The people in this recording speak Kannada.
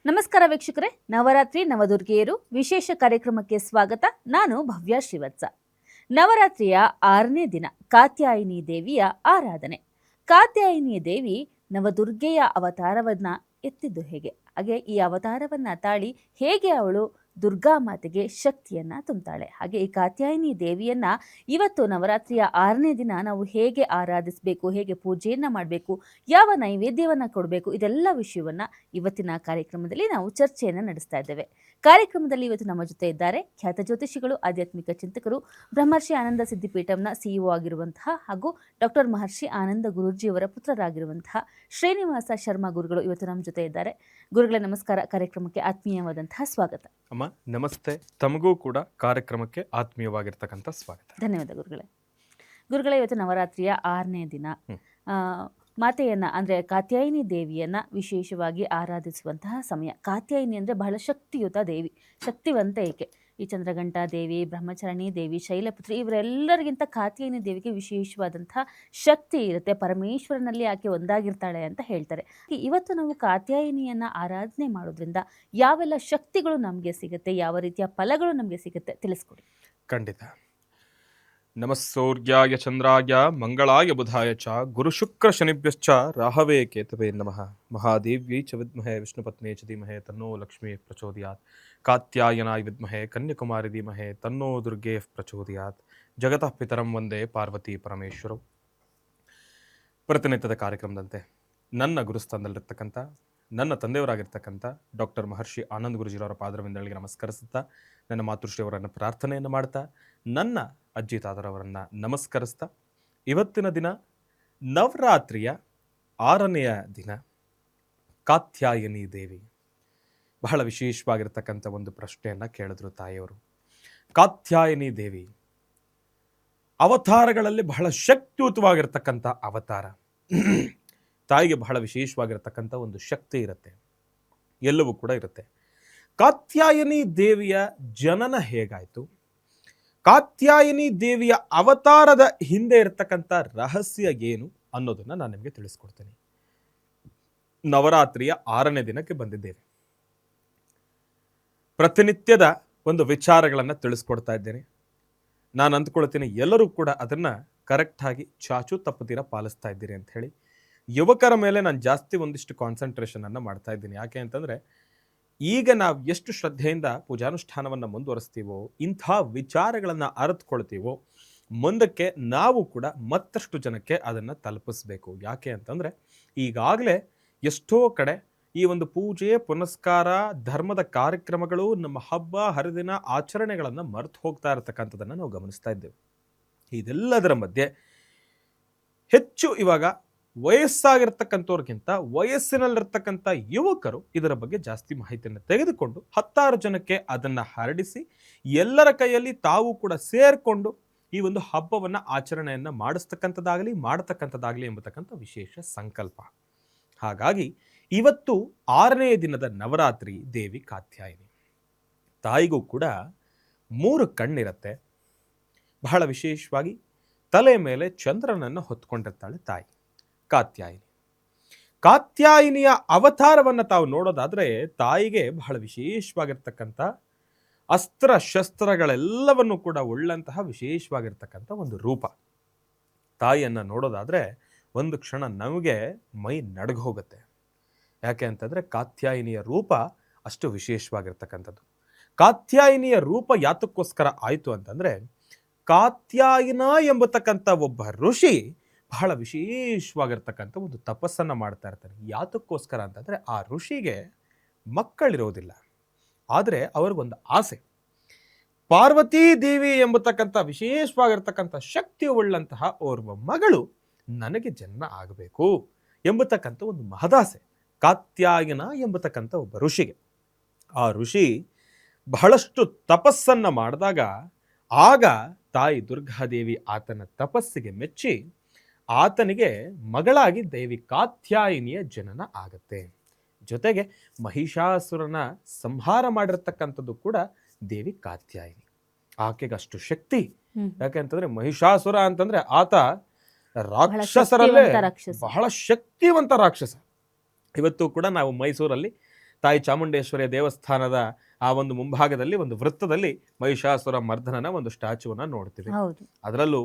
ನಮಸ್ಕಾರ ವೀಕ್ಷಕರೇ, ನವರಾತ್ರಿ ನವದುರ್ಗೆಯರು ವಿಶೇಷ ಕಾರ್ಯಕ್ರಮಕ್ಕೆ ಸ್ವಾಗತ. ನಾನು ಭವ್ಯ ಶ್ರೀವತ್ಸ. ನವರಾತ್ರಿಯ 6ನೇ ದಿನ ಕಾತ್ಯಾಯಿನಿ ದೇವಿಯ ಆರಾಧನೆ. ಕಾತ್ಯಾಯಿನಿ ದೇವಿ ನವದುರ್ಗೆಯ ಅವತಾರವನ್ನ ಎತ್ತಿದ್ದು ಹೇಗೆ, ಹಾಗೆ ಈ ಅವತಾರವನ್ನ ತಾಳಿ ಹೇಗೆ ಅವಳು ದುರ್ಗಾ ಮಾತೆಗೆ ಶಕ್ತಿಯನ್ನ ತುಂಬುತ್ತಾಳೆ, ಹಾಗೆ ಈ ಕಾತ್ಯಾಯಿನಿ ದೇವಿಯನ್ನ ಇವತ್ತು ನವರಾತ್ರಿಯ 6ನೇ ದಿನ ನಾವು ಹೇಗೆ ಆರಾಧಿಸಬೇಕು, ಹೇಗೆ ಪೂಜೆಯನ್ನ ಮಾಡಬೇಕು, ಯಾವ ನೈವೇದ್ಯವನ್ನ ಕೊಡಬೇಕು, ಇದೆಲ್ಲ ವಿಷಯವನ್ನ ಇವತ್ತಿನ ಕಾರ್ಯಕ್ರಮದಲ್ಲಿ ನಾವು ಚರ್ಚೆಯನ್ನು ನಡೆಸ್ತಾ ಇದ್ದೇವೆ. ಕಾರ್ಯಕ್ರಮದಲ್ಲಿ ಇವತ್ತು ನಮ್ಮ ಜೊತೆ ಇದ್ದಾರೆ ಖ್ಯಾತ ಜ್ಯೋತಿಷಿಗಳು, ಆಧ್ಯಾತ್ಮಿಕ ಚಿಂತಕರು, ಬ್ರಹ್ಮರ್ಷಿ ಆನಂದ ಸಿದ್ಧಿಪೀಠಂನ ಸಿಇಒ ಆಗಿರುವಂತಹ ಹಾಗೂ ಡಾಕ್ಟರ್ ಮಹರ್ಷಿ ಆನಂದ ಗುರೂಜಿಯವರ ಪುತ್ರರಾಗಿರುವಂತಹ ಶ್ರೀನಿವಾಸ ಶರ್ಮಾ ಗುರುಗಳು ಇವತ್ತು ನಮ್ಮ ಜೊತೆ ಇದ್ದಾರೆ. ಗುರುಗಳೇ ನಮಸ್ಕಾರ, ಕಾರ್ಯಕ್ರಮಕ್ಕೆ ಆತ್ಮೀಯವಾದಂತಹ ಸ್ವಾಗತ. ಅಮ್ಮ ನಮಸ್ತೆ, ತಮಗೂ ಕೂಡ ಕಾರ್ಯಕ್ರಮಕ್ಕೆ ಆತ್ಮೀಯವಾಗಿರ್ತಕ್ಕಂಥ ಸ್ವಾಗತ. ಧನ್ಯವಾದ ಗುರುಗಳೇ. ಗುರುಗಳೇ, ಇವತ್ತು ನವರಾತ್ರಿಯ 6ನೇ ದಿನ ಮಾತೆಯನ್ನ ಅಂದರೆ ಕಾತ್ಯಾಯಿನಿ ದೇವಿಯನ್ನ ವಿಶೇಷವಾಗಿ ಆರಾಧಿಸುವಂತಹ ಸಮಯ. ಕಾತ್ಯಾಯಿನಿ ಅಂದರೆ ಬಹಳ ಶಕ್ತಿಯುತ ದೇವಿ, ಶಕ್ತಿವಂತ ಏಕೆ. ಈ ಚಂದ್ರಘಂಟಾ ದೇವಿ, ಬ್ರಹ್ಮಚಾರಿಣಿ ದೇವಿ, ಶೈಲಪುತ್ರಿ ಇವರೆಲ್ಲರಿಗಿಂತ ಕಾತ್ಯಾಯಿನಿ ದೇವಿಗೆ ವಿಶೇಷವಾದಂತಹ ಶಕ್ತಿ ಇರುತ್ತೆ. ಪರಮೇಶ್ವರನಲ್ಲಿ ಆಕೆ ಒಂದಾಗಿರ್ತಾಳೆ ಅಂತ ಹೇಳ್ತಾರೆ. ಇವತ್ತು ನಾವು ಕಾತ್ಯಾಯಿನಿಯನ್ನ ಆರಾಧನೆ ಮಾಡೋದ್ರಿಂದ ಯಾವೆಲ್ಲ ಶಕ್ತಿಗಳು ನಮಗೆ ಸಿಗುತ್ತೆ, ಯಾವ ರೀತಿಯ ಫಲಗಳು ನಮಗೆ ಸಿಗುತ್ತೆ ತಿಳಿಸ್ಕೊಡಿ. ಖಂಡಿತ. ನಮಸ್ಸೂರ್ಯಾಯ ಚಂದ್ರಾಯ ಮಂಗಳಾಯ ಬುಧಾಯ ಚ ಗುರು ಶುಕ್ರ ಶನಿಭ್ಯಶ್ಚ ರಾಹವೇ ಕೇತವೇ ನಮಃ. ಮಹಾದೇವ್ಯೈ ಚ ವಿದ್ಮಹೇ ವಿಷ್ಣುಪತ್ನೇ ಚ ಧೀಮಹಿ ತನ್ನೋ ಲಕ್ಷ್ಮೀ ಪ್ರಚೋದಯಾತ್. ಕಾತ್ಯಾಯನಾಯ ವಿದ್ಮಹೇ ಕನ್ಯಾಕುಮಾರಿ ಧೀಮಹಿ ತನ್ನೋ ದುರ್ಗೆ ಪ್ರಚೋದಯಾತ್. ಜಗತಃ ಪಿತರಂ ವಂದೇ ಪಾರ್ವತಿ ಪರಮೇಶ್ವರಂ. ಪ್ರತಿನಿತ್ಯದ ಕಾರ್ಯಕ್ರಮದಂತೆ ನನ್ನ ಗುರುಸ್ಥಾನದಲ್ಲಿರ್ತಕ್ಕಂಥ ನನ್ನ ತಂದೆಯವರಾಗಿರ್ತಕ್ಕಂಥ ಡಾಕ್ಟರ್ ಮಹರ್ಷಿ ಆನಂದ್ ಗುರುಜಿರವರ ಪಾದರವಿಂದಗಳಿಗೆ ನಮಸ್ಕರಿಸುತ್ತಾ, ನನ್ನ ಮಾತೃಶ್ರೀಯವರನ್ನು ಪ್ರಾರ್ಥನೆಯನ್ನು ಮಾಡ್ತಾ, ನನ್ನ ಅಜ್ಜಿ ತಾತರವರನ್ನು ನಮಸ್ಕರಿಸ್ತಾ, ಇವತ್ತಿನ ದಿನ ನವರಾತ್ರಿಯ 6ನೆಯ ದಿನ ಕಾತ್ಯಾಯಿನಿ ದೇವಿ. ಬಹಳ ವಿಶೇಷವಾಗಿರ್ತಕ್ಕಂಥ ಒಂದು ಪ್ರಶ್ನೆಯನ್ನು ಕೇಳಿದ್ರು ತಾಯಿಯವರು. ಕಾತ್ಯಾಯಿನಿ ದೇವಿ ಅವತಾರಗಳಲ್ಲಿ ಬಹಳ ಶಕ್ತಿಯುತವಾಗಿರ್ತಕ್ಕಂಥ ಅವತಾರ. ತಾಯಿಗೆ ಬಹಳ ವಿಶೇಷವಾಗಿರ್ತಕ್ಕಂಥ ಒಂದು ಶಕ್ತಿ ಇರುತ್ತೆ, ಎಲ್ಲವೂ ಕೂಡ ಇರುತ್ತೆ. ಕಾತ್ಯಾಯಿನಿ ದೇವಿಯ ಜನನ ಹೇಗಾಯಿತು, ಕಾತ್ಯಾಯಿನಿ ದೇವಿಯ ಅವತಾರದ ಹಿಂದೆ ಇರತಕ್ಕಂಥ ರಹಸ್ಯ ಏನು ಅನ್ನೋದನ್ನ ನಾನು ನಿಮಗೆ ತಿಳಿಸ್ಕೊಡ್ತೇನೆ. ನವರಾತ್ರಿಯ 6ನೇ ದಿನಕ್ಕೆ ಬಂದಿದ್ದೇವೆ. ಪ್ರತಿನಿತ್ಯದ ಒಂದು ವಿಚಾರಗಳನ್ನು ತಿಳಿಸ್ಕೊಡ್ತಾ ಇದ್ದೇನೆ. ನಾನು ಅಂದ್ಕೊಳ್ತೀನಿ ಎಲ್ಲರೂ ಕೂಡ ಅದನ್ನ ಕರೆಕ್ಟಾಗಿ ಚಾಚು ತಪ್ಪದಿರ ಪಾಲಿಸ್ತಾ ಇದ್ದೀರಿ ಅಂತ ಹೇಳಿ. ಯುವಕರ ಮೇಲೆ ನಾನು ಜಾಸ್ತಿ ಒಂದಿಷ್ಟು ಕಾನ್ಸಂಟ್ರೇಷನ್ ಅನ್ನು ಮಾಡ್ತಾ ಇದ್ದೀನಿ. ಯಾಕೆ ಅಂತಂದರೆ, ಈಗ ನಾವು ಎಷ್ಟು ಶ್ರದ್ಧೆಯಿಂದ ಪೂಜಾನುಷ್ಠಾನವನ್ನು ಮುಂದುವರಿಸ್ತೀವೋ, ಇಂಥ ವಿಚಾರಗಳನ್ನು ಅರಿತುಕೊಳ್ತೀವೋ, ಮುಂದಕ್ಕೆ ನಾವು ಕೂಡ ಮತ್ತಷ್ಟು ಜನಕ್ಕೆ ಅದನ್ನು ತಲುಪಿಸ್ಬೇಕು. ಯಾಕೆ ಅಂತಂದರೆ, ಈಗಾಗಲೇ ಎಷ್ಟೋ ಕಡೆ ಈ ಒಂದು ಪೂಜೆ ಪುನಸ್ಕಾರ ಧರ್ಮದ ಕಾರ್ಯಕ್ರಮಗಳು, ನಮ್ಮ ಹಬ್ಬ ಹರಿದಿನ ಆಚರಣೆಗಳನ್ನು ಮರೆತು ಹೋಗ್ತಾ ಇರತಕ್ಕಂಥದ್ದನ್ನು ನಾವು ಗಮನಿಸ್ತಾ ಇದ್ದೇವೆ. ಇದೆಲ್ಲದರ ಮಧ್ಯೆ ಹೆಚ್ಚು ಇವಾಗ ವಯಸ್ಸಾಗಿರ್ತಕ್ಕಂಥವ್ರಿಗಿಂತ ವಯಸ್ಸಿನಲ್ಲಿರ್ತಕ್ಕಂಥ ಯುವಕರು ಇದರ ಬಗ್ಗೆ ಜಾಸ್ತಿ ಮಾಹಿತಿಯನ್ನು ತೆಗೆದುಕೊಂಡು 10 ಜನಕ್ಕೆ ಅದನ್ನು ಹರಡಿಸಿ ಎಲ್ಲರ ಕೈಯಲ್ಲಿ ತಾವು ಕೂಡ ಸೇರಿಕೊಂಡು ಈ ಒಂದು ಹಬ್ಬವನ್ನು ಆಚರಣೆಯನ್ನು ಮಾಡತಕ್ಕಂಥದ್ದಾಗಲಿ ಎಂಬತಕ್ಕಂಥ ವಿಶೇಷ ಸಂಕಲ್ಪ. ಹಾಗಾಗಿ ಇವತ್ತು 6ನೇ ದಿನದ ನವರಾತ್ರಿ ದೇವಿ ಕಾತ್ಯಾಯಿನಿ. ತಾಯಿಗೂ ಕೂಡ 3 ಕಣ್ಣಿರುತ್ತೆ. ಬಹಳ ವಿಶೇಷವಾಗಿ ತಲೆ ಮೇಲೆ ಚಂದ್ರನನ್ನು ಹೊತ್ಕೊಂಡಿರ್ತಾಳೆ ತಾಯಿ ಕಾತ್ಯಾಯಿನಿ. ಕಾತ್ಯಾಯಿನಿಯ ಅವತಾರವನ್ನು ತಾವು ನೋಡೋದಾದ್ರೆ, ತಾಯಿಗೆ ಬಹಳ ವಿಶೇಷವಾಗಿರ್ತಕ್ಕಂಥ ಅಸ್ತ್ರ ಶಸ್ತ್ರಗಳೆಲ್ಲವನ್ನು ಕೂಡ ಉಳ್ಳಂತಹ ವಿಶೇಷವಾಗಿರ್ತಕ್ಕಂಥ ಒಂದು ರೂಪ. ತಾಯಿಯನ್ನು ನೋಡೋದಾದ್ರೆ ಒಂದು ಕ್ಷಣ ನಮಗೆ ಮೈ ನಡಗ ಹೋಗುತ್ತೆ. ಯಾಕೆ ಅಂತಂದರೆ, ಕಾತ್ಯಾಯಿನಿಯ ರೂಪ ಅಷ್ಟು ವಿಶೇಷವಾಗಿರ್ತಕ್ಕಂಥದ್ದು. ಕಾತ್ಯಾಯಿನಿಯ ರೂಪ ಯಾತಕ್ಕೋಸ್ಕರ ಆಯಿತು ಅಂತಂದರೆ, ಕಾತ್ಯಾಯನ ಎಂಬತಕ್ಕಂಥ ಒಬ್ಬ ಋಷಿ ಬಹಳ ವಿಶೇಷವಾಗಿರ್ತಕ್ಕಂಥ ಒಂದು ತಪಸ್ಸನ್ನು ಮಾಡ್ತಾ ಇರ್ತಾನೆ. ಯಾತಕ್ಕೋಸ್ಕರ ಅಂತಂದರೆ, ಆ ಋಷಿಗೆ ಮಕ್ಕಳಿರೋದಿಲ್ಲ, ಆದರೆ ಅವ್ರಿಗೊಂದು ಆಸೆ, ಪಾರ್ವತೀ ದೇವಿ ಎಂಬತಕ್ಕಂಥ ವಿಶೇಷವಾಗಿರ್ತಕ್ಕಂಥ ಶಕ್ತಿ ಉಳ್ಳಂತಹ ಓರ್ವ ಮಗಳು ನನಗೆ ಜನ್ಮ ಆಗಬೇಕು ಎಂಬತಕ್ಕಂಥ ಒಂದು ಮಹದಾಸೆ ಕಾತ್ಯಾಯನ ಎಂಬತಕ್ಕಂಥ ಒಬ್ಬ ಋಷಿಗೆ. ಆ ಋಷಿ ಬಹಳಷ್ಟು ತಪಸ್ಸನ್ನು ಮಾಡಿದಾಗ ಆಗ ತಾಯಿ ದುರ್ಗಾದೇವಿ ಆತನ ತಪಸ್ಸಿಗೆ ಮೆಚ್ಚಿ ಆತನಿಗೆ ಮಗಳಾಗಿ ದೇವಿ ಕಾತ್ಯಾಯಿನಿಯ ಜನನ ಆಗತ್ತೆ. ಜೊತೆಗೆ ಮಹಿಷಾಸುರನ ಸಂಹಾರ ಮಾಡಿರ್ತಕ್ಕಂಥದ್ದು ಕೂಡ ದೇವಿ ಕಾತ್ಯಾಯಿನಿ. ಆಕೆಗೆ ಅಷ್ಟು ಶಕ್ತಿ. ಯಾಕೆಂತಂದ್ರೆ ಮಹಿಷಾಸುರ ಅಂತಂದ್ರೆ ಆತ ರಾಕ್ಷಸರಲ್ಲೇ ಬಹಳ ಶಕ್ತಿವಂತ ರಾಕ್ಷಸ. ಇವತ್ತು ಕೂಡ ನಾವು ಮೈಸೂರಲ್ಲಿ ತಾಯಿ ಚಾಮುಂಡೇಶ್ವರಿಯ ದೇವಸ್ಥಾನದ ಆ ಒಂದು ಮುಂಭಾಗದಲ್ಲಿ ಒಂದು ವೃತ್ತದಲ್ಲಿ ಮಹಿಷಾಸುರ ಮರ್ದನನ ಒಂದು ಸ್ಟ್ಯಾಚುವನ್ನ ನೋಡ್ತೀವಿ. ಹೌದು. ಅದರಲ್ಲೂ